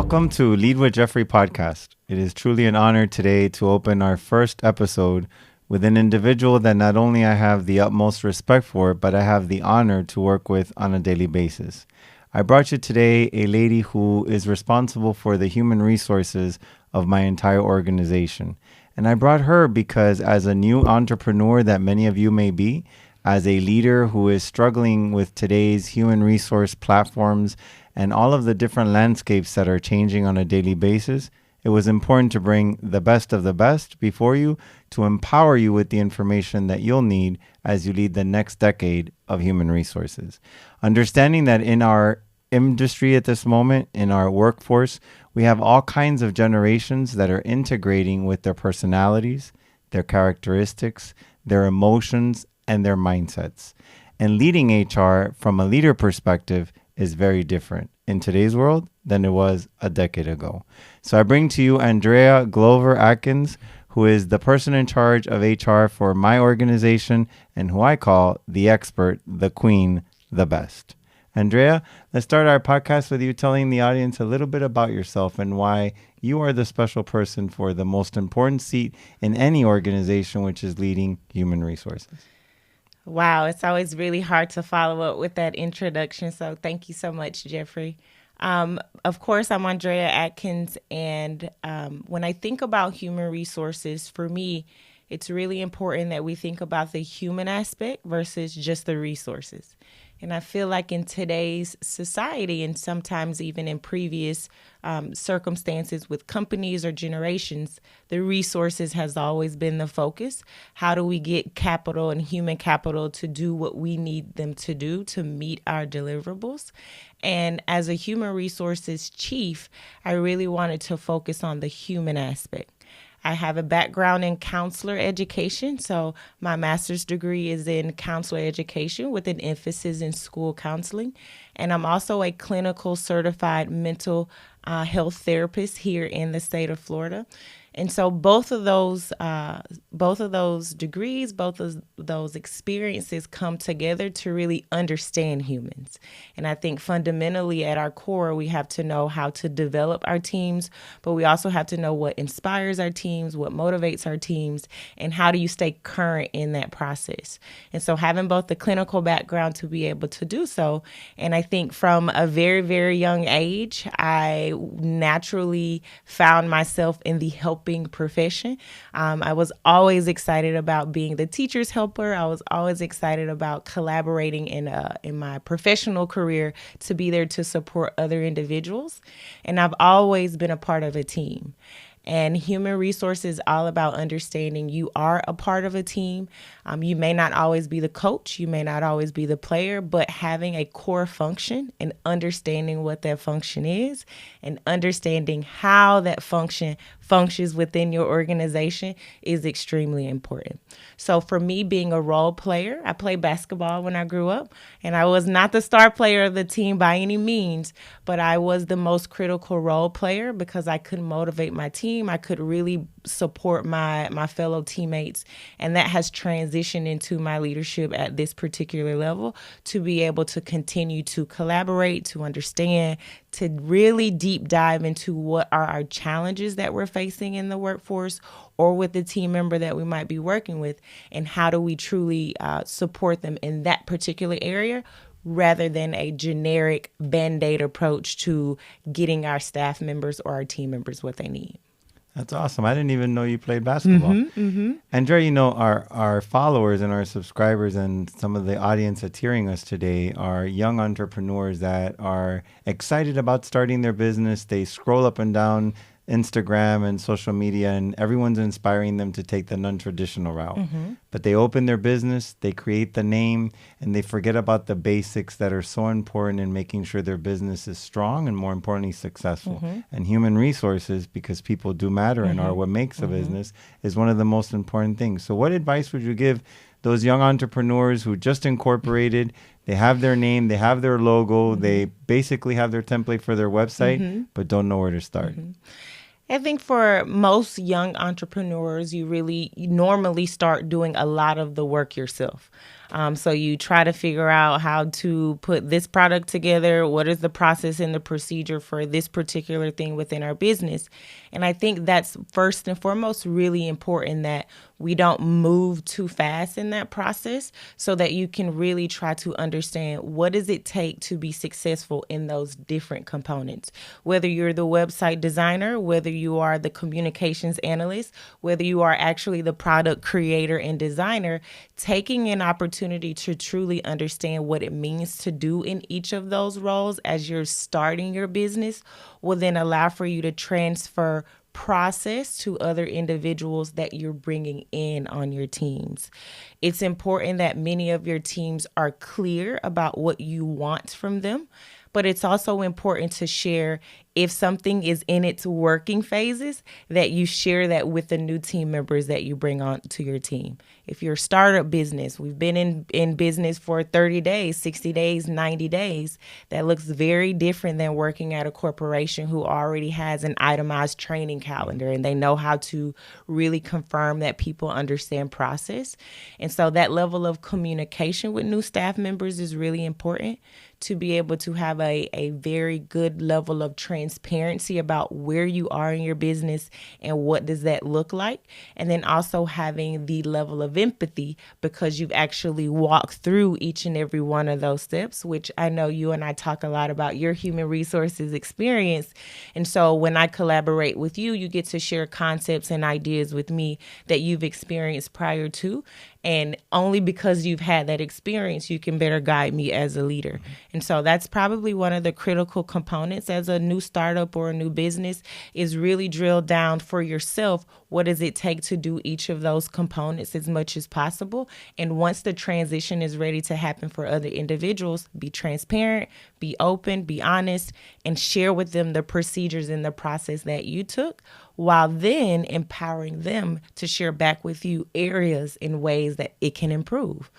Welcome to Lead with Jeffrey podcast. It is truly an honor today to open our first episode with an individual that not only I have the utmost respect for, but I have the honor to work with on a daily basis. I brought you today a lady who is responsible for the human resources of my entire organization. And I brought her because as a new entrepreneur that many of you may be, as a leader who is struggling with today's human resource platforms and all of the different landscapes that are changing on a daily basis, it was important to bring the best of the best before you to empower you with the information that you'll need as you lead the next decade of human resources. Understanding that in our industry at this moment, in our workforce, we have all kinds of generations that are integrating with their personalities, their characteristics, their emotions, and their mindsets. And leading HR from a leader perspective is very different in today's world than it was a decade ago. So I bring to you Andrea Adkins, who is the person in charge of HR for my organization and who I call the expert, the queen, the best. Andrea, let's start our podcast with you telling the audience a little bit about yourself and why you are the special person for the most important seat in any organization, which is leading human resources. Wow, it's always really hard to follow up with that introduction. So thank you so much, Jeffrey. Of course, I'm Andrea Adkins. And when I think about human resources, for me, it's really important that we think about the human aspect versus just the resources. And I feel like in today's society, and sometimes even in previous circumstances with companies or generations, the resources has always been the focus. How do we get capital and human capital to do what we need them to do to meet our deliverables? And as a human resources chief, I really wanted to focus on the human aspect. I have a background in counselor education, so my master's degree is in counselor education with an emphasis in school counseling. And I'm also a clinical certified mental health therapist here in the state of Florida. And so both of those degrees, both of those experiences come together to really understand humans. And I think fundamentally at our core, we have to know how to develop our teams, but we also have to know what inspires our teams, what motivates our teams, and how do you stay current in that process. And so having both the clinical background to be able to do so, and I think from a very, very young age, I naturally found myself in the helping profession. I was always excited about being the teacher's helper. I was always excited about collaborating in my professional career to be there to support other individuals. And I've always been a part of a team. And human resources is all about understanding you are a part of a team. You may not always be the coach, you may not always be the player, but having a core function and understanding what that function is and understanding how that function functions within your organization is extremely important. So for me, being a role player, I played basketball when I grew up, and I was not the star player of the team by any means, but I was the most critical role player because I could motivate my team. I could really support my fellow teammates, and that has transitioned into my leadership at this particular level to be able to continue to collaborate, to understand, to really deep dive into what are our challenges that we're facing in the workforce or with the team member that we might be working with, and how do we truly support them in that particular area rather than a generic Band-Aid approach to getting our staff members or our team members what they need. That's awesome. I didn't even know you played basketball. Andrea, you know, our followers and our subscribers and some of the audience that's hearing us today are young entrepreneurs that are excited about starting their business. They scroll up and down Instagram and social media, and everyone's inspiring them to take the non-traditional route. But they open their business, they create the name, and they forget about the basics that are so important in making sure their business is strong and, more importantly, successful. And human resources, because people do matter and are what makes a business, is one of the most important things. So what advice would you give those young entrepreneurs who just incorporated, they have their name, they have their logo, they basically have their template for their website, but don't know where to start? I think for most young entrepreneurs, you normally start doing a lot of the work yourself. So you try to figure out how to put this product together. What is the process and the procedure for this particular thing within our business? And I think that's first and foremost really important, that we don't move too fast in that process, so that you can really try to understand what does it take to be successful in those different components. Whether you're the website designer, whether you are the communications analyst, whether you are actually the product creator and designer, taking an opportunity to truly understand what it means to do in each of those roles as you're starting your business will then allow for you to transfer process to other individuals that you're bringing in on your teams. It's important that many of your teams are clear about what you want from them, but it's also important to share, if something is in its working phases, that you share that with the new team members that you bring on to your team. If you're a startup business, we've been in business for 30 days, 60 days, 90 days, that looks very different than working at a corporation who already has an itemized training calendar and they know how to really confirm that people understand process. And so that level of communication with new staff members is really important, to be able to have a very good level of transparency about where you are in your business and what does that look like. And then also having the level of empathy, because you've actually walked through each and every one of those steps, which I know you and I talk a lot about your human resources experience. And so when I collaborate with you, you get to share concepts and ideas with me that you've experienced prior to. And only because you've had that experience, you can better guide me as a leader. And so that's probably one of the critical components as a new startup or a new business, is really drill down for yourself. What does it take to do each of those components as much as possible? And once the transition is ready to happen for other individuals, be transparent, be open, be honest, and share with them the procedures and the process that you took, while then empowering them to share back with you areas in ways that it can improve.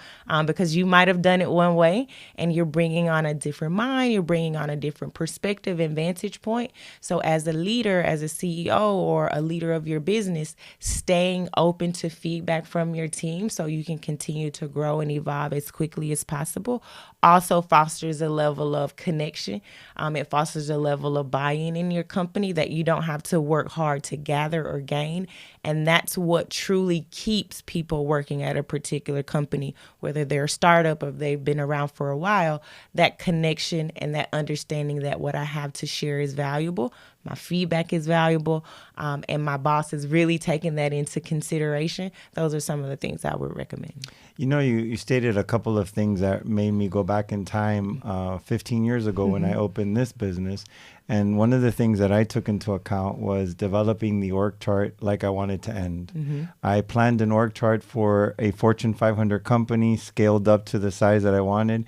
Because you might have done it one way and you're bringing on a different mind, you're bringing on a different perspective and vantage point. So as a leader, as a CEO or a leader of your business, staying open to feedback from your team so you can continue to grow and evolve as quickly as possible also fosters a level of connection. It fosters a level of buy-in in your company that you don't have to work hard to gather or gain. And that's what truly keeps people working at a particular company, whether they're a startup or they've been around for a while. That connection and that understanding that what I have to share is valuable, my feedback is valuable, and my boss is really taking that into consideration. Those are some of the things I would recommend. You know, you stated a couple of things that made me go back in time 15 years ago when I opened this business. And one of the things that I took into account was developing the org chart like I wanted to end. I planned an org chart for a Fortune 500 company, scaled up to the size that I wanted,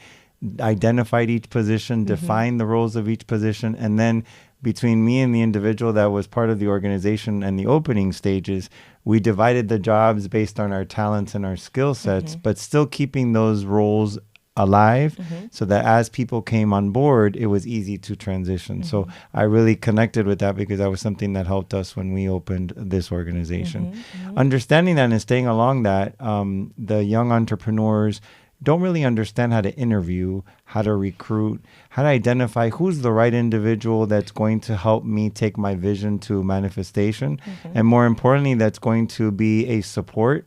identified each position, defined the roles of each position, and then between me and the individual that was part of the organization and the opening stages, we divided the jobs based on our talents and our skill sets, but still keeping those roles alive so that as people came on board, it was easy to transition. So I really connected with that because that was something that helped us when we opened this organization. Understanding that and staying along that, the young entrepreneurs don't really understand how to interview, how to recruit, how to identify who's the right individual that's going to help me take my vision to manifestation. And more importantly, that's going to be a support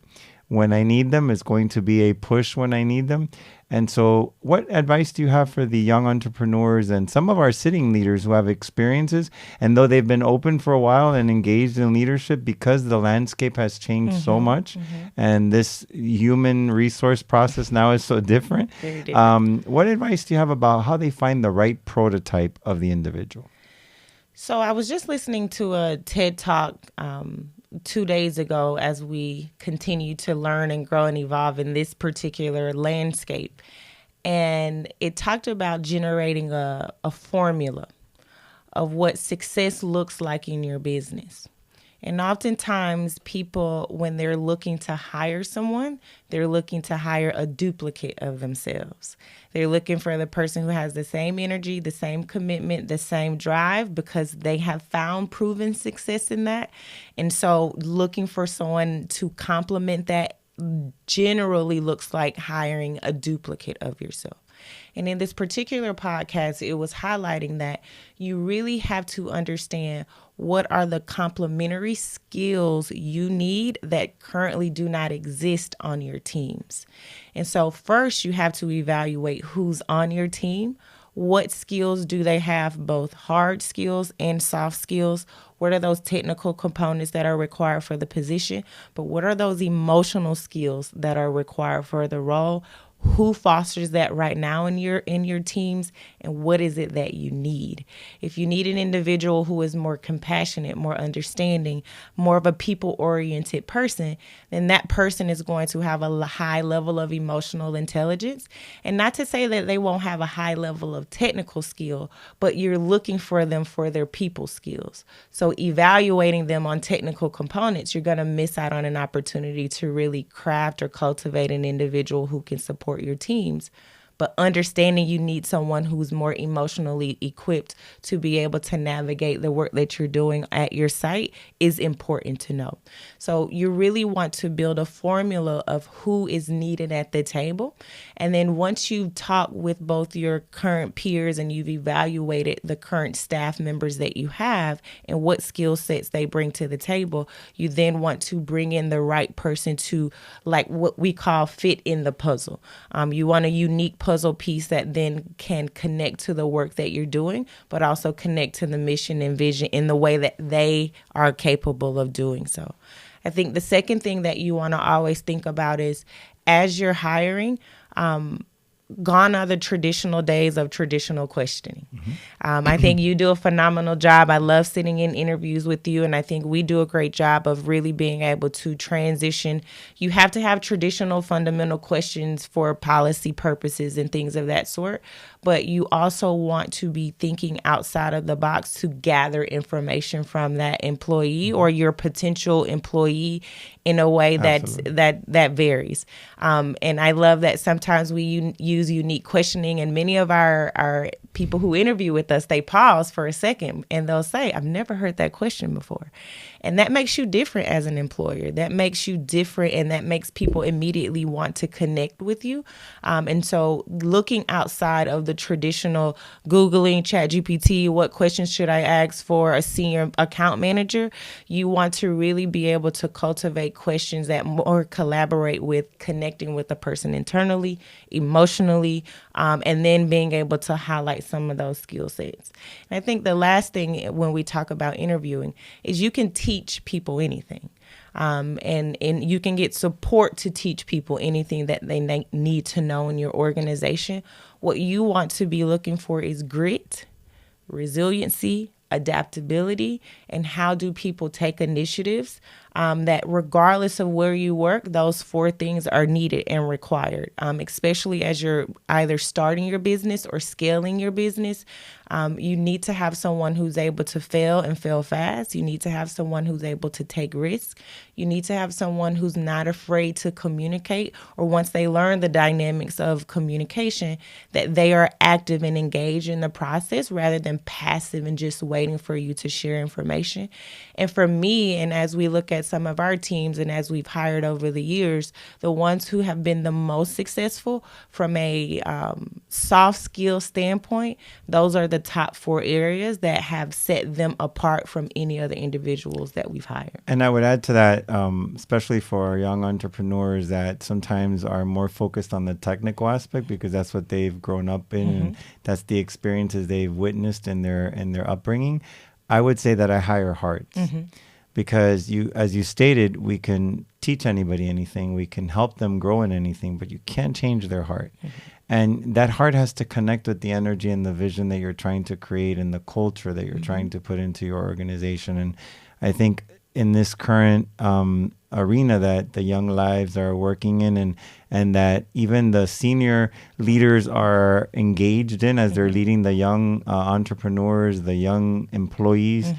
when I need them, is going to be a push when I need them. And so what advice do you have for the young entrepreneurs and some of our sitting leaders who have experiences, and though they've been open for a while and engaged in leadership, because the landscape has changed so much and this human resource process now is so different, Very different. what advice do you have about how they find the right prototype of the individual? So I was just listening to a TED Talk 2 days ago as we continue to learn and grow and evolve in this particular landscape. And it talked about generating a formula of what success looks like in your business. And oftentimes people, when they're looking to hire someone, they're looking to hire a duplicate of themselves. They're looking for the person who has the same energy, the same commitment, the same drive, because they have found proven success in that. And so looking for someone to complement that generally looks like hiring a duplicate of yourself. And in this particular podcast, it was highlighting that you really have to understand what are the complementary skills you need that currently do not exist on your teams. And so first, you have to evaluate who's on your team. What skills do they have, both hard skills and soft skills? What are those technical components that are required for the position? But what are those emotional skills that are required for the role? Who fosters that right now in your teams, and what is it that you need? If you need an individual who is more compassionate, more understanding, more of a people-oriented person, then that person is going to have a high level of emotional intelligence. And not to say that they won't have a high level of technical skill, but you're looking for them for their people skills. So evaluating them on technical components, you're going to miss out on an opportunity to really craft or cultivate an individual who can support your teams. But understanding you need someone who's more emotionally equipped to be able to navigate the work that you're doing at your site is important to know. So you really want to build a formula of who is needed at the table. And then once you've talked with both your current peers and you've evaluated the current staff members that you have and what skill sets they bring to the table, you then want to bring in the right person to, like what we call, fit in the puzzle. You want a unique puzzle piece that then can connect to the work that you're doing, but also connect to the mission and vision in the way that they are capable of doing so. I think the second thing that you want to always think about is, as you're hiring, gone are the traditional days of traditional questioning. I think you do a phenomenal job. I love sitting in interviews with you, and I think we do a great job of really being able to transition. You have to have traditional fundamental questions for policy purposes and things of that sort, but you also want to be thinking outside of the box to gather information from that employee or your potential employee in a way that varies. And I love that sometimes we use unique questioning, and many of our people who interview with us, they pause for a second and they'll say, I've never heard that question before. And that makes you different as an employer. That makes you different, and that makes people immediately want to connect with you. And so looking outside of the traditional Googling, ChatGPT, what questions should I ask for a senior account manager? You want to really be able to cultivate questions that more collaborate with connecting with the person internally, emotionally, and then being able to highlight some of those skill sets. And I think the last thing when we talk about interviewing is you can teach people anything. And you can get support to teach people anything that they need to know in your organization. What you want to be looking for is grit, resiliency, adaptability, and how do people take initiatives that regardless of where you work, those four things are needed and required, especially as you're either starting your business or scaling your business. You need to have someone who's able to fail and fail fast. You need to have someone who's able to take risks. You need to have someone who's not afraid to communicate, or once they learn the dynamics of communication, that they are active and engaged in the process rather than passive and just waiting for you to share information. And for me, and as we look at some of our teams and as we've hired over the years, the ones who have been the most successful from a soft skill standpoint, those are the top four areas that have set them apart from any other individuals that we've hired. And I would add to that, especially for our young entrepreneurs that sometimes are more focused on the technical aspect because that's what they've grown up in, and that's the experiences they've witnessed in their upbringing. I would say that I hire hearts. Because as you stated, we can teach anybody anything, we can help them grow in anything, but you can't change their heart. And that heart has to connect with the energy and the vision that you're trying to create and the culture that you're trying to put into your organization. And I think in this current arena that the young lives are working in, and that even the senior leaders are engaged in as they're leading the young entrepreneurs, the young employees,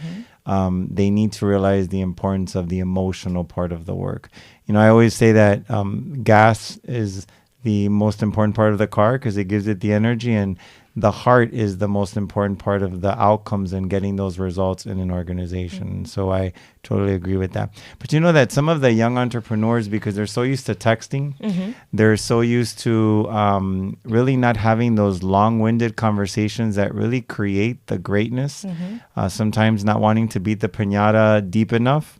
they need to realize the importance of the emotional part of the work. You know, I always say that gas is the most important part of the car because it gives it the energy, and the heart is the most important part of the outcomes and getting those results in an organization. Mm-hmm. So I totally agree with that. But you know that some of the young entrepreneurs, because they're so used to texting, Mm-hmm. they're so used to really not having those long-winded conversations that really create the greatness. Mm-hmm. Sometimes not wanting to beat the piñata deep enough.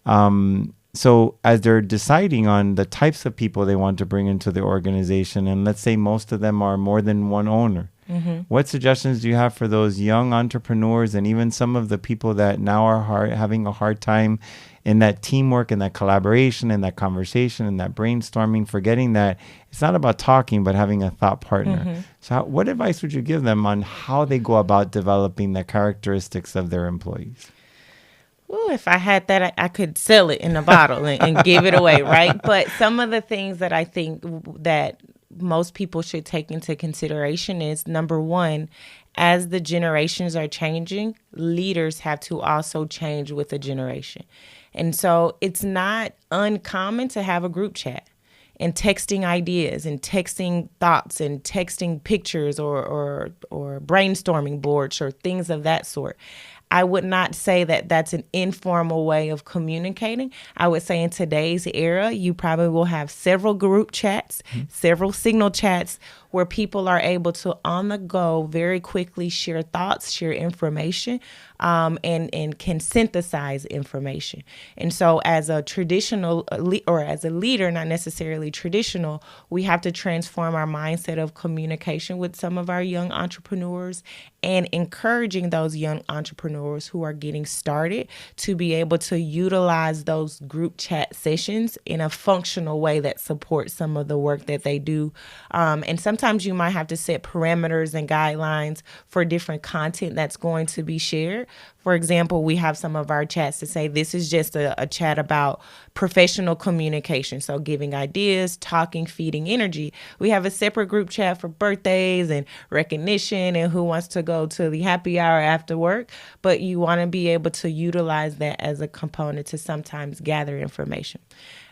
Mm-hmm. So as they're deciding on the types of people they want to bring into the organization, and let's say most of them are more than one owner, Mm-hmm. what suggestions do you have for those young entrepreneurs and even some of the people that now are having a hard time in that teamwork and that collaboration and that conversation and that brainstorming, forgetting that it's not about talking, but having a thought partner? Mm-hmm. So what advice would you give them on how they go about developing the characteristics of their employees? Well, if I had that, I could sell it in a bottle and give it away, right? But some of the things that I think that most people should take into consideration is, number one, as the generations are changing, leaders have to also change with the generation. And so it's not uncommon to have a group chat and texting ideas and texting thoughts and texting pictures or brainstorming boards or things of that sort. I would not say that that's an informal way of communicating. I would say in today's era, you probably will have several group chats, several signal chats where people are able to on the go very quickly share thoughts, share information, and can synthesize information. And so as a traditional or as a leader, not necessarily traditional, we have to transform our mindset of communication with some of our young entrepreneurs and encouraging those young entrepreneurs who are getting started to be able to utilize those group chat sessions in a functional way that supports some of the work that they do. And sometimes you might have to set parameters and guidelines for different content that's going to be shared. For example, we have some of our chats to say this is just a chat about professional communication. So giving ideas, talking, feeding energy. We have a separate group chat for birthdays and recognition and who wants to go to the happy hour after work. But you want to be able to utilize that as a component to sometimes gather information.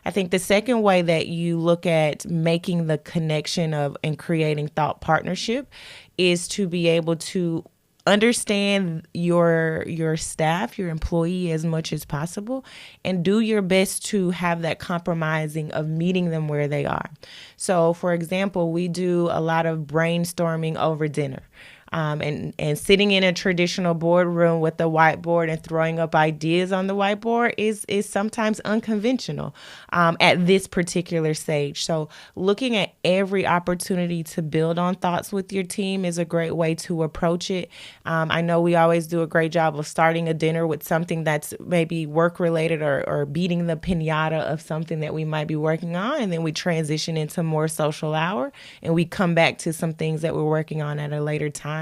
I think the second way that you look at making the connection of and creating thought partnership is to be able to understand your staff, your employee as much as possible, and do your best to have that compromising of meeting them where they are. So, for example, we do a lot of brainstorming over dinner. And sitting in a traditional boardroom with a whiteboard and throwing up ideas on the whiteboard is sometimes unconventional at this particular stage. So looking at every opportunity to build on thoughts with your team is a great way to approach it. I know we always do a great job of starting a dinner with something that's maybe work related or beating the piñata of something that we might be working on. And then we transition into more social hour and we come back to some things that we're working on at a later time.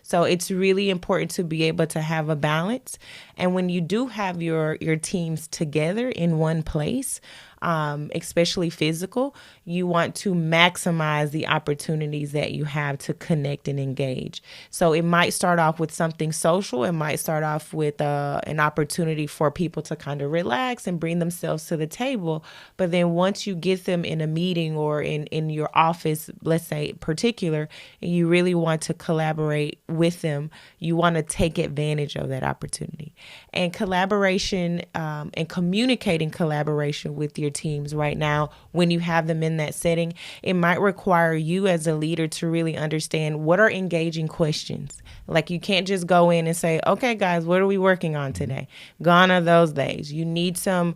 So it's really important to be able to have a balance. And when you do have your teams together in one place, especially physical, you want to maximize the opportunities that you have to connect and engage. So it might start off with something social. It might start off with an opportunity for people to kind of relax and bring themselves to the table. But then once you get them in a meeting or in your office, let's say particular, and you really want to collaborate with them, you want to take advantage of that opportunity. And collaboration and communicating collaboration with your teams right now, when you have them in that setting, it might require you as a leader to really understand what are engaging questions. Like you can't just go in and say, okay, guys, what are we working on today? Gone are those days. You need some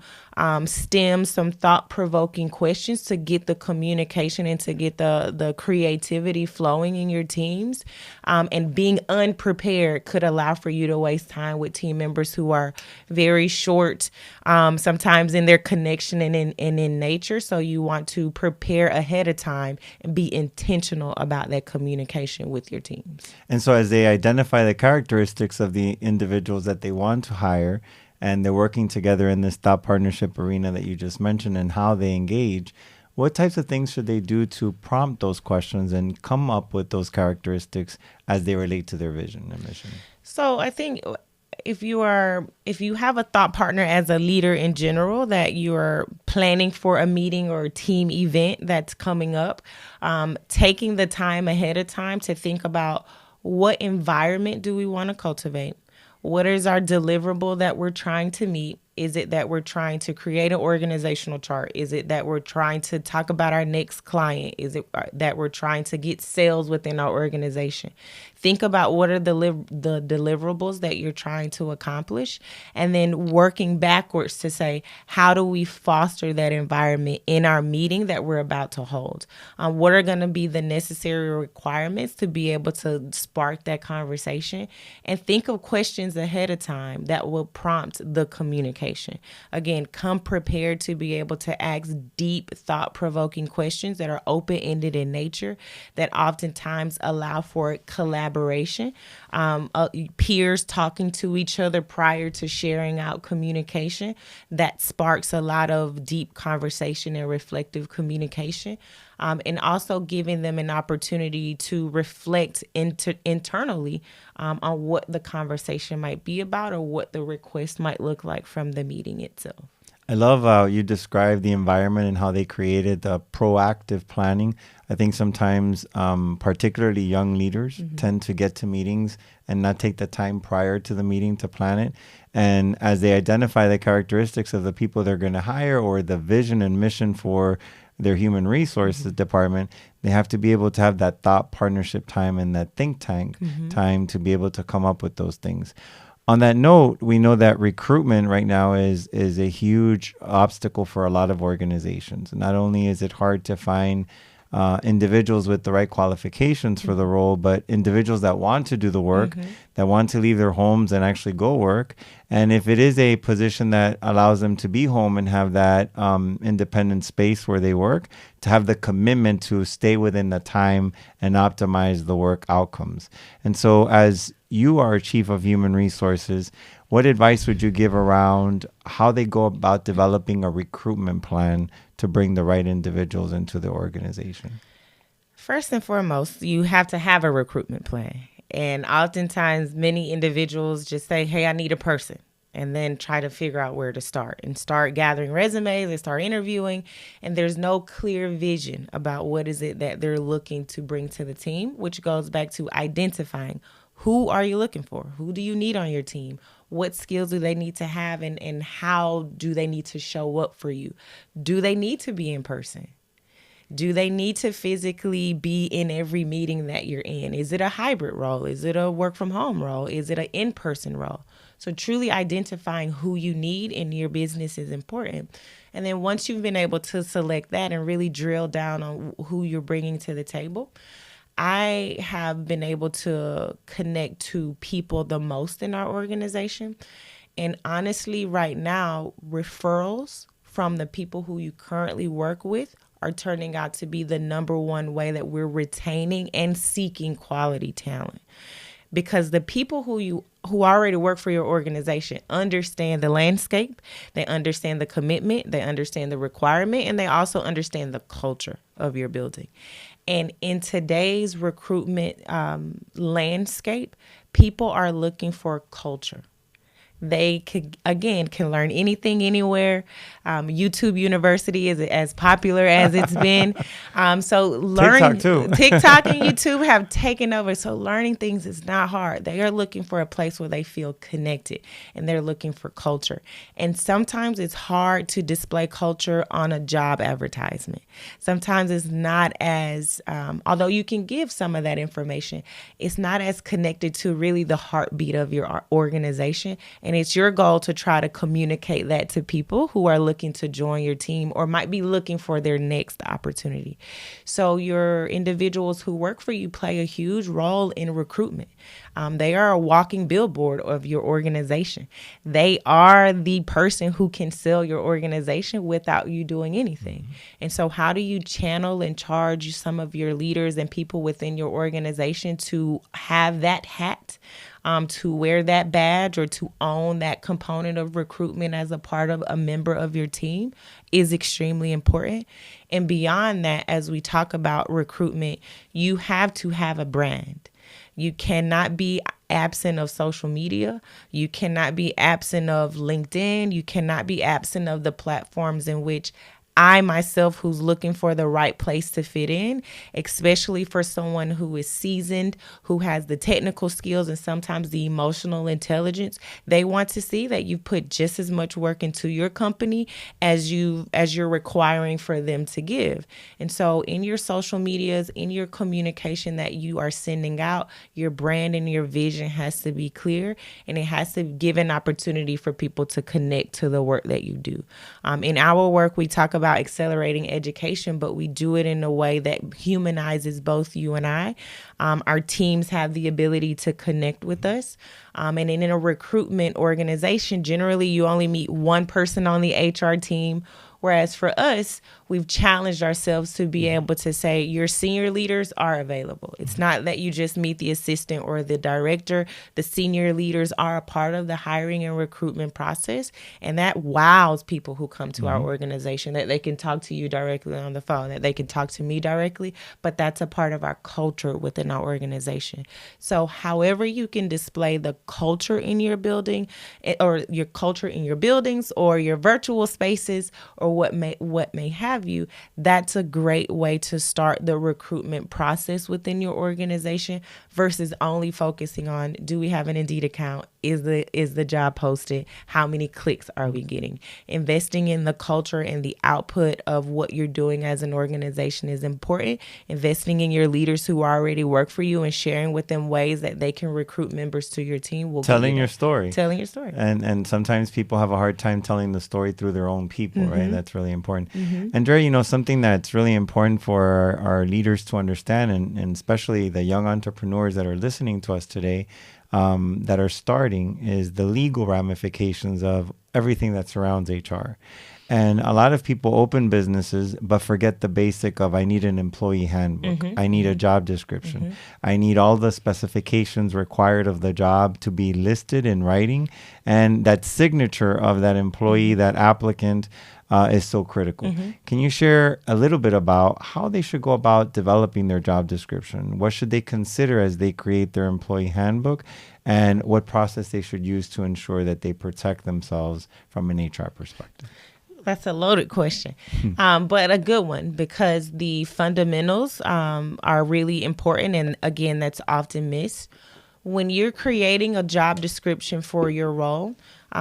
STEM, some thought-provoking questions to get the communication and to get the creativity flowing in your teams. And being unprepared could allow for you to waste time with team members who are very short, sometimes in their connection and in nature. So you want to prepare ahead of time and be intentional about that communication with your teams. And so as they identify the characteristics of the individuals that they want to hire, and they're working together in this thought partnership arena that you just mentioned and how they engage, what types of things should they do to prompt those questions and come up with those characteristics as they relate to their vision and mission? So I think if you have a thought partner as a leader in general that you're planning for a meeting or a team event that's coming up, taking the time ahead of time to think about what environment do we want to cultivate? What is our deliverable that we're trying to meet? Is it that we're trying to create an organizational chart? Is it that we're trying to talk about our next client? Is it that we're trying to get sales within our organization? Think about what are the deliverables that you're trying to accomplish, and then working backwards to say, how do we foster that environment in our meeting that we're about to hold? What are going to be the necessary requirements to be able to spark that conversation? And think of questions ahead of time that will prompt the communication. Again, come prepared to be able to ask deep, thought-provoking questions that are open-ended in nature, that oftentimes allow for collaboration. Peers talking to each other prior to sharing out communication that sparks a lot of deep conversation and reflective communication. And also giving them an opportunity to reflect internally on what the conversation might be about or what the request might look like from the meeting itself. I love how you describe the environment and how they created the proactive planning. I think sometimes, particularly young leaders tend to get to meetings and not take the time prior to the meeting to plan it. And as they identify the characteristics of the people they're going to hire or the vision and mission for their human resources department, they have to be able to have that thought partnership time and that think tank time to be able to come up with those things. On that note, we know that recruitment right now is a huge obstacle for a lot of organizations. Not only is it hard to find individuals with the right qualifications for the role, but individuals that want to do the work, that want to leave their homes and actually go work. And if it is a position that allows them to be home and have that independent space where they work, to have the commitment to stay within the time and optimize the work outcomes. And so as you are Chief of Human Resources, what advice would you give around how they go about developing a recruitment plan to bring the right individuals into the organization? First and foremost, you have to have a recruitment plan. And oftentimes, many individuals just say, hey, I need a person, and then try to figure out where to start and start gathering resumes and start interviewing. And there's no clear vision about what is it that they're looking to bring to the team, which goes back to identifying who are you looking for? Who do you need on your team? What skills do they need to have, and how do they need to show up for you? Do they need to be in person? Do they need to physically be in every meeting that you're in? Is it a hybrid role? Is it a work from home role? Is it an in-person role? So truly identifying who you need in your business is important. And then once you've been able to select that and really drill down on who you're bringing to the table, I have been able to connect to people the most in our organization. And honestly, right now, referrals from the people who you currently work with are turning out to be the number one way that we're retaining and seeking quality talent. Because the people who already work for your organization understand the landscape, they understand the commitment, they understand the requirement, and they also understand the culture of your building. And in today's recruitment landscape, people are looking for culture. They can learn anything, anywhere. YouTube University is as popular as it's been. So learning, TikTok too. TikTok and YouTube have taken over. So learning things is not hard. They are looking for a place where they feel connected, and they're looking for culture. And sometimes it's hard to display culture on a job advertisement. Sometimes it's not as, although you can give some of that information, it's not as connected to really the heartbeat of your organization. And it's your goal to try to communicate that to people who are looking to join your team or might be looking for their next opportunity. So your individuals who work for you play a huge role in recruitment. They are a walking billboard of your organization. They are the person who can sell your organization without you doing anything. And so how do you channel and charge some of your leaders and people within your organization to have that hat, to wear that badge, or to own that component of recruitment as a part of a member of your team is extremely important. And beyond that, as we talk about recruitment, you have to have a brand. You cannot be absent of social media. You cannot be absent of LinkedIn. You cannot be absent of the platforms in which I myself, who's looking for the right place to fit in, especially for someone who is seasoned, who has the technical skills and sometimes the emotional intelligence, they want to see that you put just as much work into your company as you're requiring for them to give. And so in your social medias, in your communication that you are sending out, your brand and your vision has to be clear, and it has to give an opportunity for people to connect to the work that you do. In our work, we talk about accelerating education, but we do it in a way that humanizes both you and I. Our teams have the ability to connect with us. And in a recruitment organization, generally you only meet one person on the HR team. Whereas for us, we've challenged ourselves to be able to say your senior leaders are available. It's not that you just meet the assistant or the director. The senior leaders are a part of the hiring and recruitment process. And that wows people who come to our organization, that they can talk to you directly on the phone, that they can talk to me directly. But that's a part of our culture within our organization. So however you can display the culture in your building, or your culture in your buildings or your virtual spaces, or what may have you, that's a great way to start the recruitment process within your organization versus only focusing on, do we have an Indeed account? Is the job posted? How many clicks are we getting? Investing in the culture and the output of what you're doing as an organization is important. Investing in your leaders who already work for you and sharing with them ways that they can recruit members to your team will Telling your story. Telling your story. And sometimes people have a hard time telling the story through their own people, right? That's really important. Andrea, something that's really important for our leaders to understand, and especially the young entrepreneurs that are listening to us today, that are starting, is the legal ramifications of everything that surrounds HR. And a lot of people open businesses but forget the basic of, I need an employee handbook. I need a job description. I need all the specifications required of the job to be listed in writing. And that signature of that employee, that applicant, is so critical. Can you share a little bit about how they should go about developing their job description? What should they consider as they create their employee handbook? And what process they should use to ensure that they protect themselves from an HR perspective? That's a loaded question, but a good one, because the fundamentals are really important. And again, that's often missed. When you're creating a job description for your role,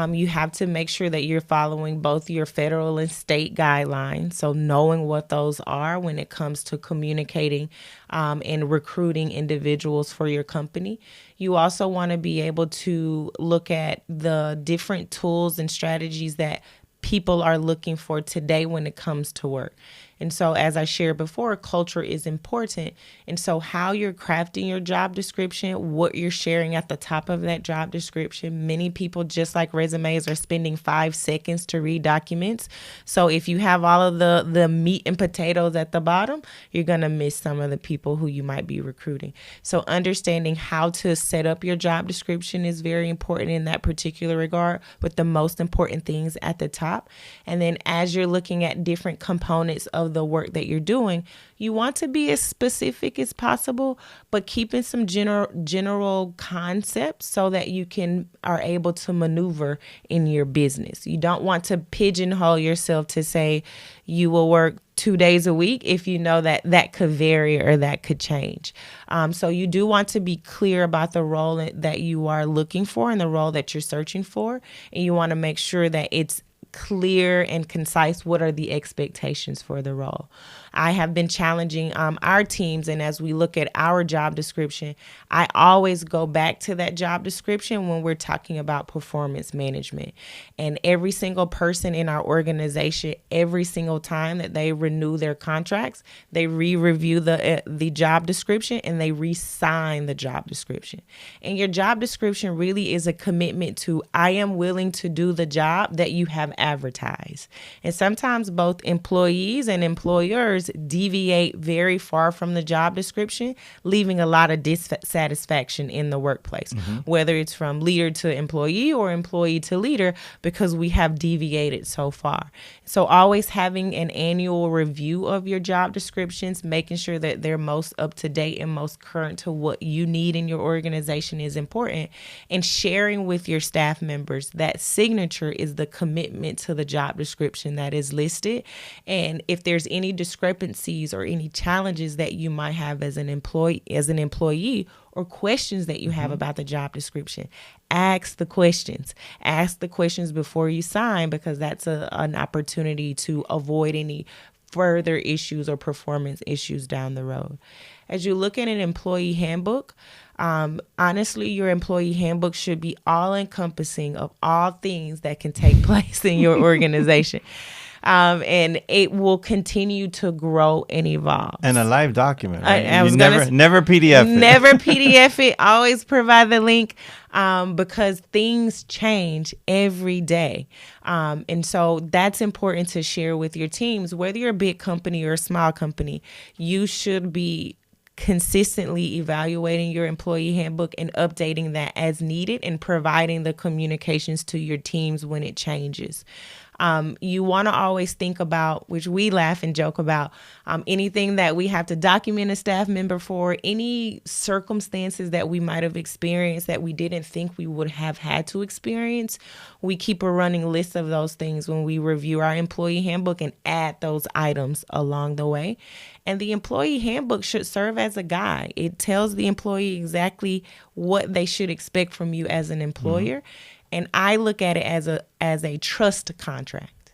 you have to make sure that you're following both your federal and state guidelines. So knowing what those are when it comes to communicating and recruiting individuals for your company. You also want to be able to look at the different tools and strategies that people are looking for today when it comes to work. And so, as I shared before, culture is important. And so how you're crafting your job description, what you're sharing at the top of that job description, many people, just like resumes, are spending 5 seconds to read documents. So if you have all of the meat and potatoes at the bottom, you're going to miss some of the people who you might be recruiting. So understanding how to set up your job description is very important in that particular regard, with the most important things at the top. And then as you're looking at different components of the work that you're doing, you want to be as specific as possible, but keeping some general concepts so that you are able to maneuver in your business. You don't want to pigeonhole yourself to say you will work 2 days a week if you know that could vary or that could change. So you do want to be clear about the role that you are looking for and the role that you're searching for, and you want to make sure that it's clear and concise. What are the expectations for the role? I have been challenging our teams, and as we look at our job description, I always go back to that job description when we're talking about performance management. And every single person in our organization, every single time that they renew their contracts, they re-review the job description and they re-sign the job description. And your job description really is a commitment to, I am willing to do the job that you have advertise. And sometimes both employees and employers deviate very far from the job description, leaving a lot of dissatisfaction in the workplace, whether it's from leader to employee or employee to leader, because we have deviated so far. So always having an annual review of your job descriptions, making sure that they're most up to date and most current to what you need in your organization is important. And sharing with your staff members that signature is the commitment to the job description that is listed. And if there's any discrepancies or any challenges that you might have as an employee, or questions that you have about the job description, ask the questions. Ask the questions before you sign, because that's an opportunity to avoid any further issues or performance issues down the road. As you look at an employee handbook, honestly, your employee handbook should be all encompassing of all things that can take place in your organization. And it will continue to grow and evolve. And a live document, right? I was never PDF it. Never PDF it. Always provide the link, because things change every day. And so that's important to share with your teams. Whether you're a big company or a small company, you should be consistently evaluating your employee handbook and updating that as needed, and providing the communications to your teams when it changes. You want to always think about, which we laugh and joke about, anything that we have to document a staff member for, any circumstances that we might have experienced that we didn't think we would have had to experience. We keep a running list of those things when we review our employee handbook and add those items along the way. And the employee handbook should serve as a guide. It tells the employee exactly what they should expect from you as an employer. And I look at it as a trust contract.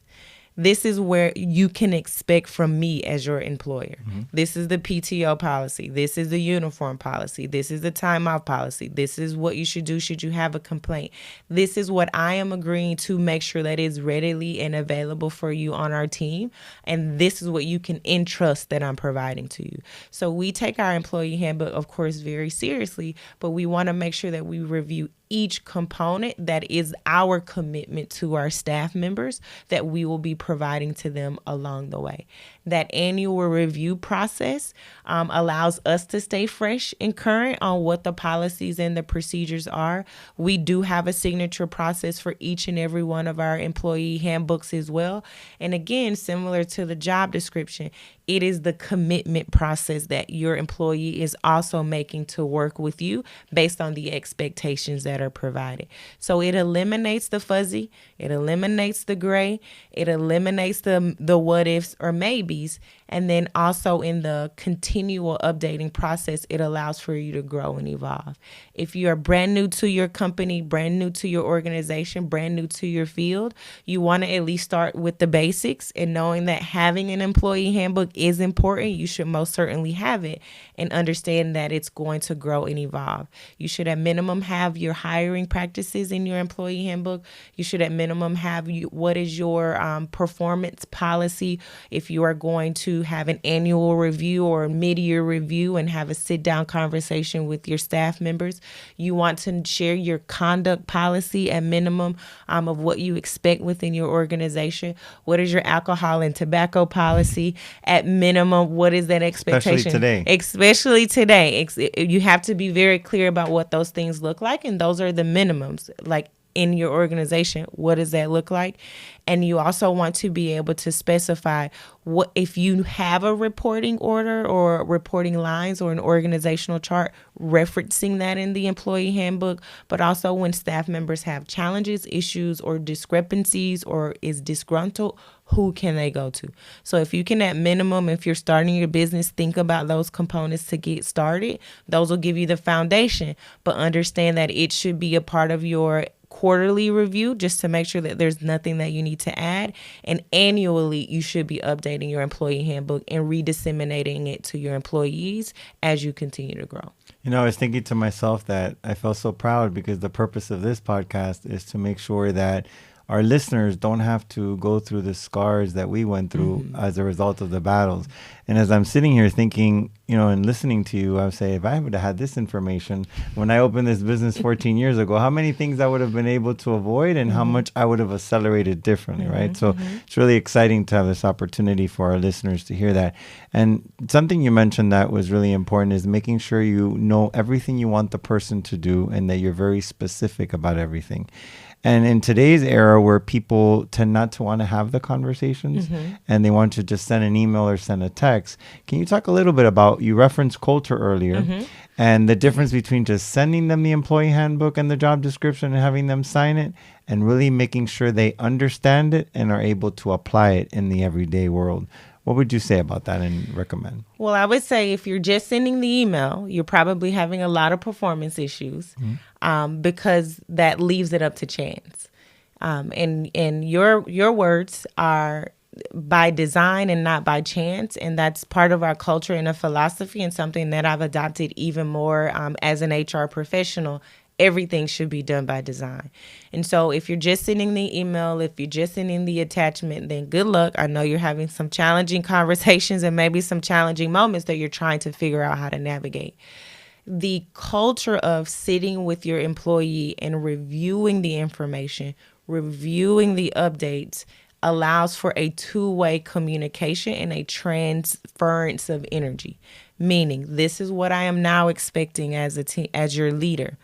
This is where you can expect from me as your employer. This is the PTO policy. This is the uniform policy. This is the time off policy. This is what you should do should you have a complaint. This is what I am agreeing to make sure that is readily and available for you on our team. And this is what you can entrust that I'm providing to you. So we take our employee handbook, of course, very seriously, but we want to make sure that we review each component that is our commitment to our staff members that we will be providing to them along the way. That annual review process allows us to stay fresh and current on what the policies and the procedures are. We do have a signature process for each and every one of our employee handbooks as well. And again, similar to the job description, it is the commitment process that your employee is also making to work with you based on the expectations that are provided. So it eliminates the fuzzy, it eliminates the gray, it eliminates the what ifs or maybes. And then also in the continual updating process, it allows for you to grow and evolve. If you are brand new to your company, brand new to your organization, brand new to your field, you want to at least start with the basics, and knowing that having an employee handbook is important. You should most certainly have it and understand that it's going to grow and evolve. You should at minimum have your hiring practices in your employee handbook. You should at minimum have what is your performance policy. If you are going to have an annual review or a mid-year review and have a sit-down conversation with your staff members, you want to share your conduct policy at minimum of what you expect within your organization. What is your alcohol and tobacco policy at minimum? What is that expectation? Especially today. You have to be very clear about what those things look like, and those are the minimums. Like in your organization, what does that look like? And you also want to be able to specify what, if you have a reporting order or reporting lines or an organizational chart, referencing that in the employee handbook, but also when staff members have challenges, issues, or discrepancies, or is disgruntled, who can they go to? So if you can, at minimum, if you're starting your business, think about those components to get started. Those will give you the foundation, but understand that it should be a part of your quarterly review just to make sure that there's nothing that you need to add. And annually, you should be updating your employee handbook and redisseminating it to your employees as you continue to grow. You know, I was thinking to myself that I felt so proud because the purpose of this podcast is to make sure that our listeners don't have to go through the scars that we went through as a result of the battles. And as I'm sitting here thinking, and listening to you, I would say, if I would have had this information when I opened this business 14 years ago, how many things I would have been able to avoid and how much I would have accelerated differently, right? So it's really exciting to have this opportunity for our listeners to hear that. And something you mentioned that was really important is making sure you know everything you want the person to do and that you're very specific about everything. And in today's era where people tend not to want to have the conversations and they want to just send an email or send a text, can you talk a little bit about, you referenced culture earlier, and the difference between just sending them the employee handbook and the job description and having them sign it and really making sure they understand it and are able to apply it in the everyday world? What would you say about that and recommend? Well, I would say if you're just sending the email, you're probably having a lot of performance issues because that leaves it up to chance. And your words are by design and not by chance. And that's part of our culture and a philosophy and something that I've adopted even more as an HR professional. Everything should be done by design. And so if you're just sending the email, if you're just sending the attachment, then good luck. I know you're having some challenging conversations and maybe some challenging moments that you're trying to figure out how to navigate. The culture of sitting with your employee and reviewing the information, reviewing the updates, allows for a two-way communication and a transference of energy. Meaning, this is what I am now expecting as as your leader.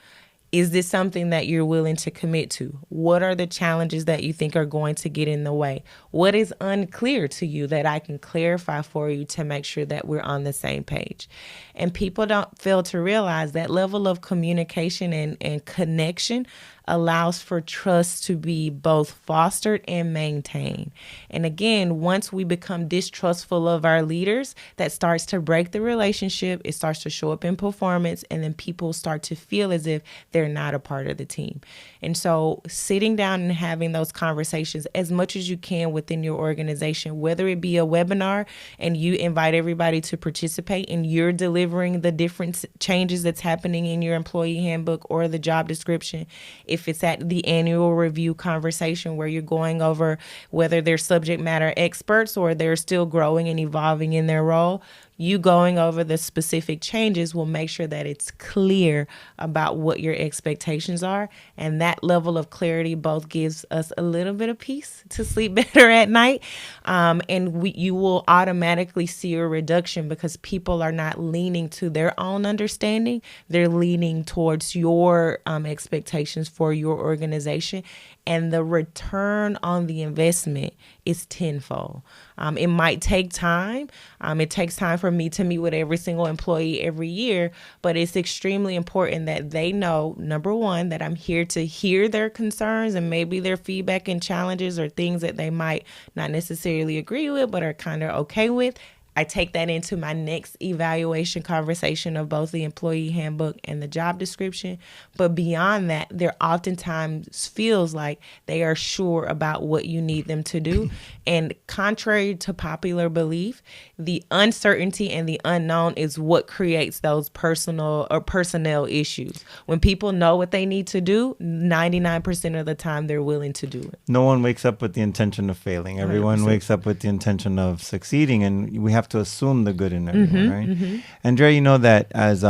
Is this something that you're willing to commit to? What are the challenges that you think are going to get in the way? What is unclear to you that I can clarify for you to make sure that we're on the same page? And people don't fail to realize that level of communication and connection allows for trust to be both fostered and maintained. And again, once we become distrustful of our leaders, that starts to break the relationship. It starts to show up in performance, and then people start to feel as if they're not a part of the team. And so sitting down and having those conversations as much as you can within your organization, whether it be a webinar and you invite everybody to participate and you're delivering the different changes that's happening in your employee handbook or the job description, if it's at the annual review conversation where you're going over whether they're subject matter experts or they're still growing and evolving in their role, you going over the specific changes will make sure that it's clear about what your expectations are. And that level of clarity both gives us a little bit of peace to sleep better at night. You will automatically see a reduction because people are not leaning to their own understanding. They're leaning towards your expectations for your organization. And the return on the investment is tenfold. It might take time. It takes time for me to meet with every single employee every year, but it's extremely important that they know, number one, that I'm here to hear their concerns and maybe their feedback and challenges or things that they might not necessarily agree with, but are kind of okay with. I take that into my next evaluation conversation of both the employee handbook and the job description. But beyond that, there oftentimes feels like they are sure about what you need them to do. And contrary to popular belief, the uncertainty and the unknown is what creates those personal or personnel issues. When people know what they need to do, 99% of the time they're willing to do it. No one wakes up with the intention of failing. Everyone 100%. wakes up with the intention of succeeding, and we have to assume the good in everyone, right? Andrea, you know that as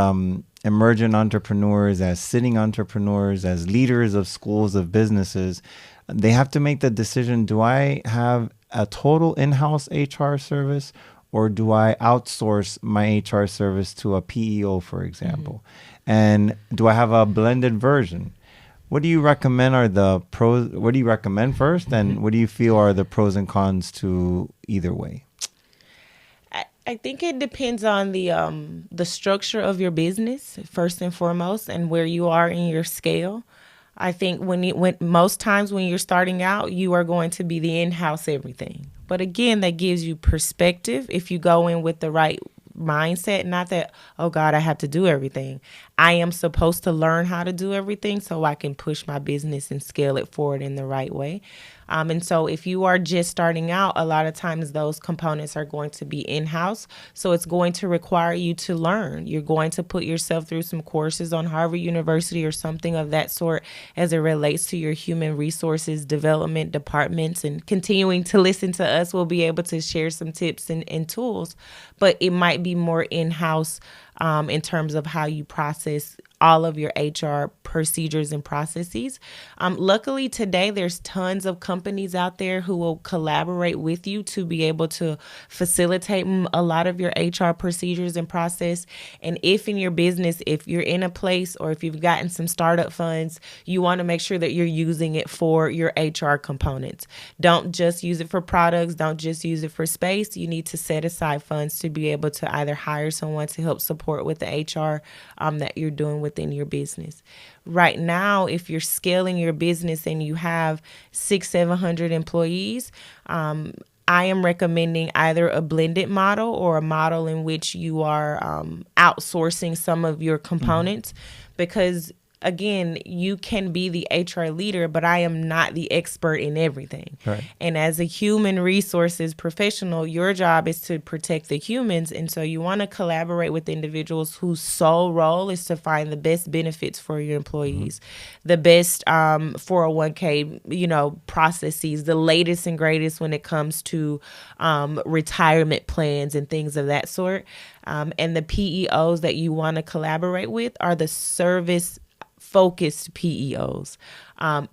emergent entrepreneurs, as sitting entrepreneurs, as leaders of schools of businesses, they have to make the decision, do I have a total in-house HR service or do I outsource my HR service to a PEO, for example? And do I have a blended version? What do you recommend are the pros? What do you recommend first? And what do you feel are the pros and cons to either way? I think it depends on the structure of your business, first and foremost, and where you are in your scale. I think when most times when you're starting out, you are going to be the in-house everything. But again, that gives you perspective if you go in with the right mindset, not that, oh God, I have to do everything. I am supposed to learn how to do everything so I can push my business and scale it forward in the right way. And so if you are just starting out, a lot of times those components are going to be in-house. So it's going to require you to learn. You're going to put yourself through some courses on Harvard University or something of that sort as it relates to your human resources development departments, and continuing to listen to us. We'll be able to share some tips and tools, but it might be more in-house in terms of how you process all of your HR procedures and processes. Luckily today, there's tons of companies out there who will collaborate with you to be able to facilitate a lot of your HR procedures and process. And if in your business, if you're in a place or if you've gotten some startup funds, you want to make sure that you're using it for your HR components. Don't just use it for products. Don't just use it for space. You need to set aside funds to be able to either hire someone to help support with the HR that you're doing within your business. Right now, if you're scaling your business and you have 600-700 employees, I am recommending either a blended model or a model in which you are outsourcing some of your components, because again, you can be the HR leader, but I am not the expert in everything. Right. And as a human resources professional, your job is to protect the humans. And so you want to collaborate with individuals whose sole role is to find the best benefits for your employees, the best 401k, processes, the latest and greatest when it comes to retirement plans and things of that sort. And the PEOs that you want to collaborate with are the service focused PEOs,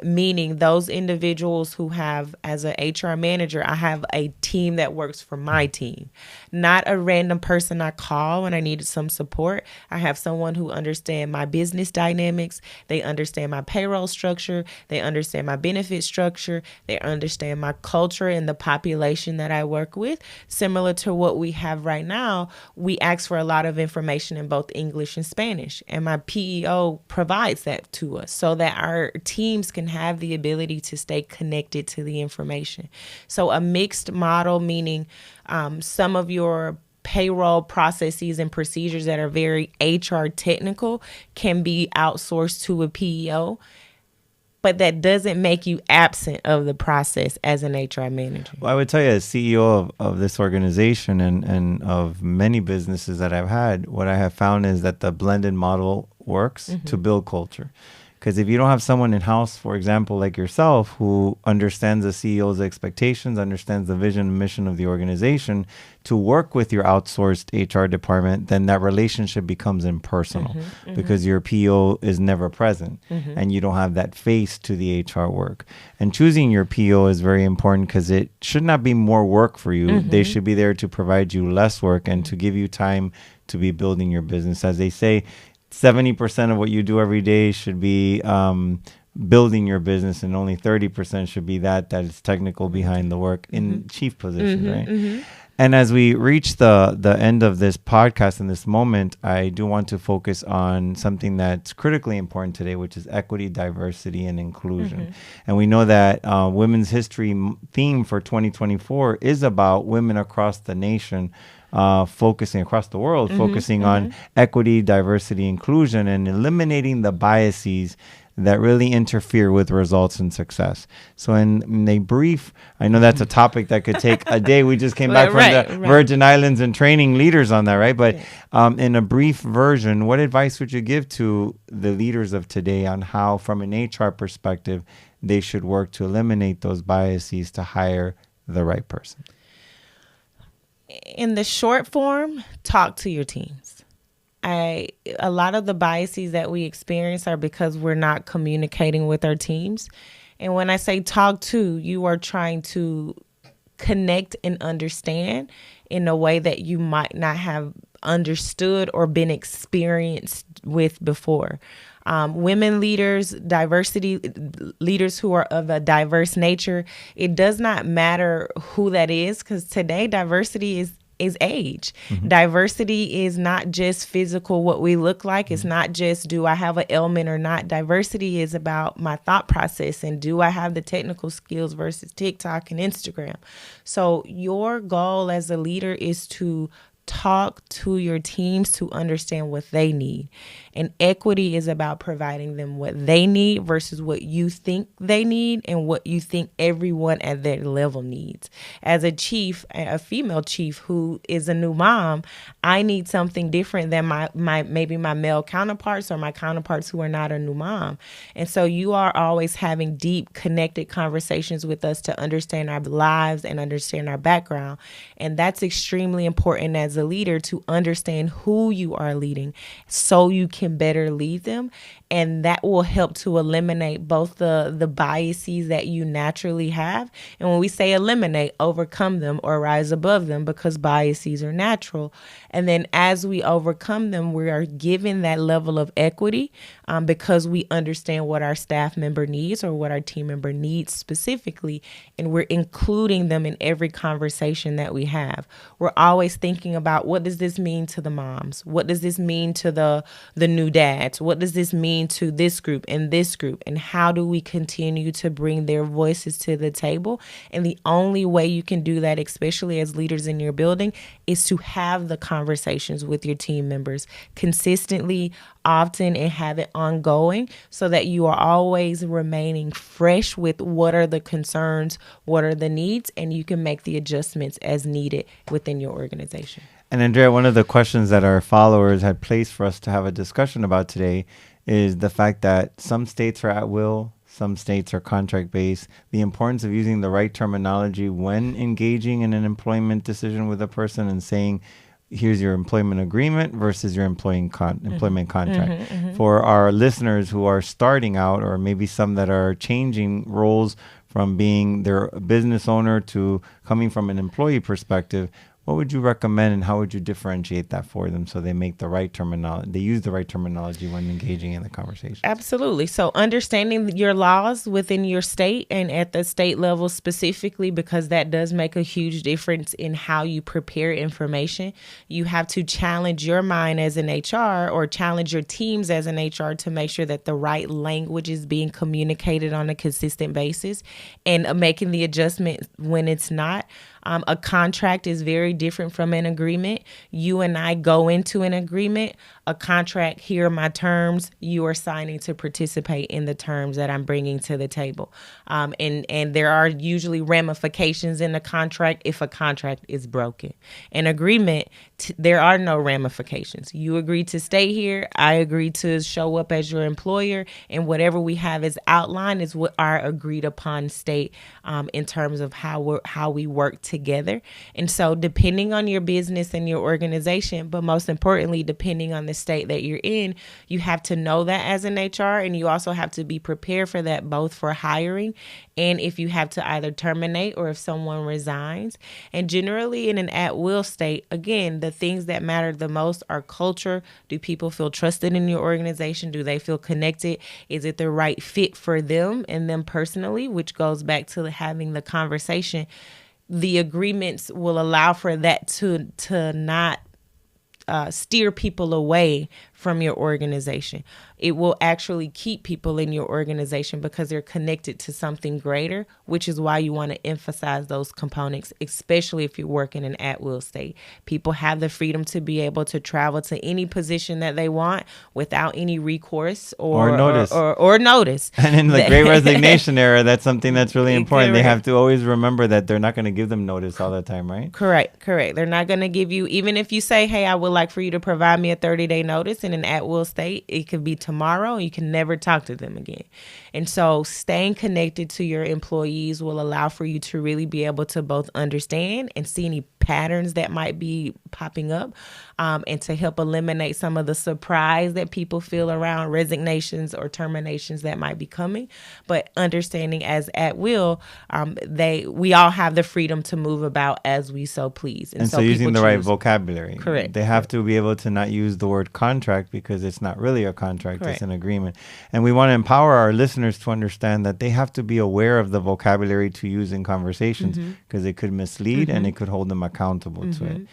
meaning those individuals who have, as an HR manager, I have a team that works for my team, not a random person I call when I needed some support. I have someone who understands my business dynamics. They understand my payroll structure. They understand my benefit structure. They understand my culture and the population that I work with. Similar to what we have right now, we ask for a lot of information in both English and Spanish, and my PEO provides that to us so that our teams can have the ability to stay connected to the information. So a mixed model, meaning some of your payroll processes and procedures that are very HR technical can be outsourced to a PEO, but that doesn't make you absent of the process as an HR manager. Well, I would tell you, as CEO of this organization and of many businesses that I've had, what I have found is that the blended model works to build culture. Because if you don't have someone in-house, for example, like yourself, who understands the CEO's expectations, understands the vision and mission of the organization, to work with your outsourced HR department, then that relationship becomes impersonal because your PO is never present and you don't have that face to the HR work. And choosing your PO is very important because it should not be more work for you. They should be there to provide you less work and to give you time to be building your business. As they say, 70% of what you do every day should be building your business, and only 30% should be that is technical behind the work in chief positions, right? And as we reach the end of this podcast in this moment, I do want to focus on something that's critically important today, which is equity, diversity, and inclusion. And we know that Women's History theme for 2024 is about women across the nation, focusing across the world, focusing on equity, diversity, inclusion, and eliminating the biases that really interfere with results and success. So in a brief, I know that's a topic that could take a day. We just came back from the Virgin Islands and training leaders on that, right? But in a brief version, what advice would you give to the leaders of today on how, from an HR perspective, they should work to eliminate those biases to hire the right person? In the short form, talk to your teams. A lot of the biases that we experience are because we're not communicating with our teams. And when I say talk to, you are trying to connect and understand in a way that you might not have understood or been experienced with before. Women leaders, diversity leaders who are of a diverse nature, it does not matter who that is, because today diversity is age. Diversity is not just physical, what we look like. It's not just, do I have an ailment or not? Diversity is about my thought process and do I have the technical skills versus TikTok and Instagram. So your goal as a leader is to talk to your teams to understand what they need. And equity is about providing them what they need versus what you think they need and what you think everyone at their level needs. As a chief, a female chief who is a new mom, I need something different than my maybe my male counterparts or my counterparts who are not a new mom. And so you are always having deep, connected conversations with us to understand our lives and understand our background. And that's extremely important as a leader, to understand who you are leading so you can better lead them. And that will help to eliminate both the biases that you naturally have. And when we say eliminate, overcome them or rise above them, because biases are natural. And then as we overcome them, we are given that level of equity because we understand what our staff member needs or what our team member needs specifically. And we're including them in every conversation that we have. We're always thinking about, what does this mean to the moms? What does this mean to the new dads? What does this mean to this group and this group? And how do we continue to bring their voices to the table? And the only way you can do that, especially as leaders in your building, is to have the conversations with your team members consistently, often, and have it ongoing, so that you are always remaining fresh with what are the concerns, what are the needs, and you can make the adjustments as needed within your organization. And Andrea, one of the questions that our followers had placed for us to have a discussion about today is the fact that some states are at will, some states are contract-based, the importance of using the right terminology when engaging in an employment decision with a person and saying, here's your employment agreement versus your employment contract. For our listeners who are starting out, or maybe some that are changing roles from being their business owner to coming from an employee perspective, what would you recommend and how would you differentiate that for them so they make the right terminology, they use the right terminology when engaging in the conversation? Absolutely. So understanding your laws within your state and at the state level specifically, because that does make a huge difference in how you prepare information. You have to challenge your mind as an HR, or challenge your teams as an HR, to make sure that the right language is being communicated on a consistent basis and making the adjustment when it's not. A contract is very different from an agreement. You and I go into an agreement. A contract, here are my terms. You are signing to participate in the terms that I'm bringing to the table. And there are usually ramifications in the contract if a contract is broken. An agreement, there are no ramifications. You agree to stay here. I agree to show up as your employer. And whatever we have as outlined is what our agreed upon state in terms of how we work together. And so depending on your business and your organization, but most importantly, depending on the state that you're in, you have to know that as an HR, and you also have to be prepared for that, both for hiring and if you have to either terminate or if someone resigns. And generally in an at-will state, again, the things that matter the most are culture. Do people feel trusted in your organization? Do they feel connected? Is it the right fit for them and them personally, which goes back to having the conversation. The agreements will allow for that to not steer people away from your organization. It will actually keep people in your organization because they're connected to something greater, which is why you want to emphasize those components, especially if you work in an at-will state. People have the freedom to be able to travel to any position that they want without any recourse or notice. Or notice. And in the Great Resignation era, that's something that's really important. Correct. They have to always remember that they're not going to give them notice all the time, right? Correct. They're not going to give you, even if you say, hey, I would like for you to provide me a 30-day notice in an at-will state, it could be tomorrow and you can never talk to them again. And so staying connected to your employees will allow for you to really be able to both understand and see any patterns that might be popping up, and to help eliminate some of the surprise that people feel around resignations or terminations that might be coming. But understanding as at will, we all have the freedom to move about as we so please. And so using the right vocabulary. Correct. They have to be able to not use the word contract contract because it's not really a contract, Correct. it's an agreement. And we want to empower our listeners to understand that they have to be aware of the vocabulary to use in conversations because it could mislead and it could hold them accountable to it.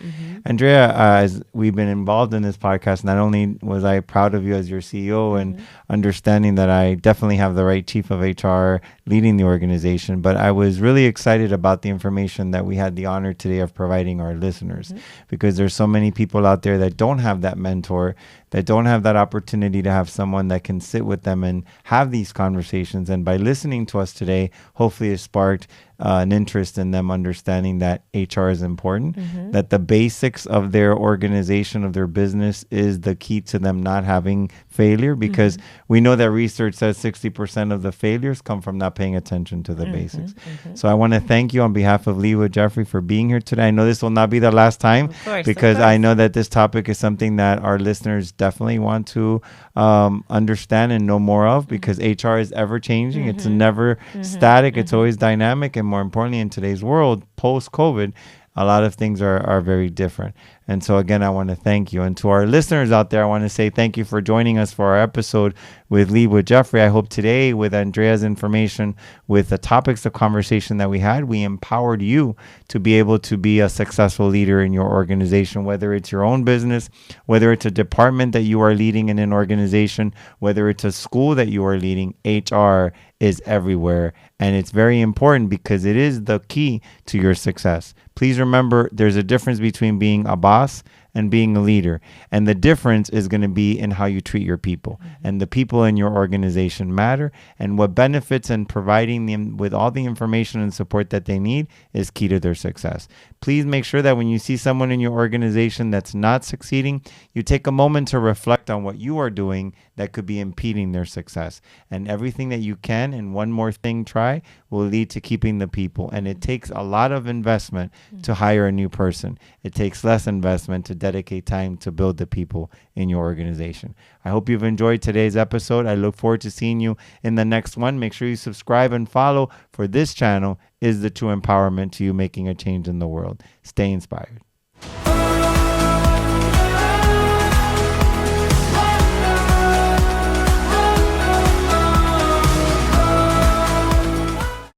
Andrea, as we've been involved in this podcast, not only was I proud of you as your CEO and understanding that I definitely have the right chief of HR leading the organization, but I was really excited about the information that we had the honor today of providing our listeners because there's so many people out there that don't have that mentor, that don't have that opportunity to have someone that can sit with them and have these conversations. And by listening to us today, hopefully it sparked an interest in them understanding that HR is important, that the basics of their organization, of their business is the key to them not having failure, because we know that research says 60% of the failures come from not paying attention to the basics. So I want to thank you on behalf of LWJ Jeffrey for being here today. I know this will not be the last time because I know that this topic is something that our listeners definitely want to understand and know more of, because HR is ever changing. It's never static. It's always dynamic. And more importantly, in today's world, post-COVID, a lot of things are very different. And so again, I want to thank you. And to our listeners out there, I want to say thank you for joining us for our episode with LWJ Jeffrey. I hope today, with Andrea's information, with the topics of conversation that we had, we empowered you to be able to be a successful leader in your organization, whether it's your own business, whether it's a department that you are leading in an organization, whether it's a school that you are leading. HR is everywhere. And it's very important because it is the key to your success. Please remember, there's a difference between being a boss and being a leader. And the difference is going to be in how you treat your people. And the people in your organization matter. And what benefits and providing them with all the information and support that they need is key to their success. Please make sure that when you see someone in your organization that's not succeeding, you take a moment to reflect on what you are doing that could be impeding their success. And everything that you can, and one more thing, try, will lead to keeping the people. And it takes a lot of investment to hire a new person. It takes less investment to dedicate time to build the people in your organization. I hope you've enjoyed today's episode. I look forward to seeing you in the next one. Make sure you subscribe and follow, for this channel is the true empowerment to you making a change in the world. Stay inspired.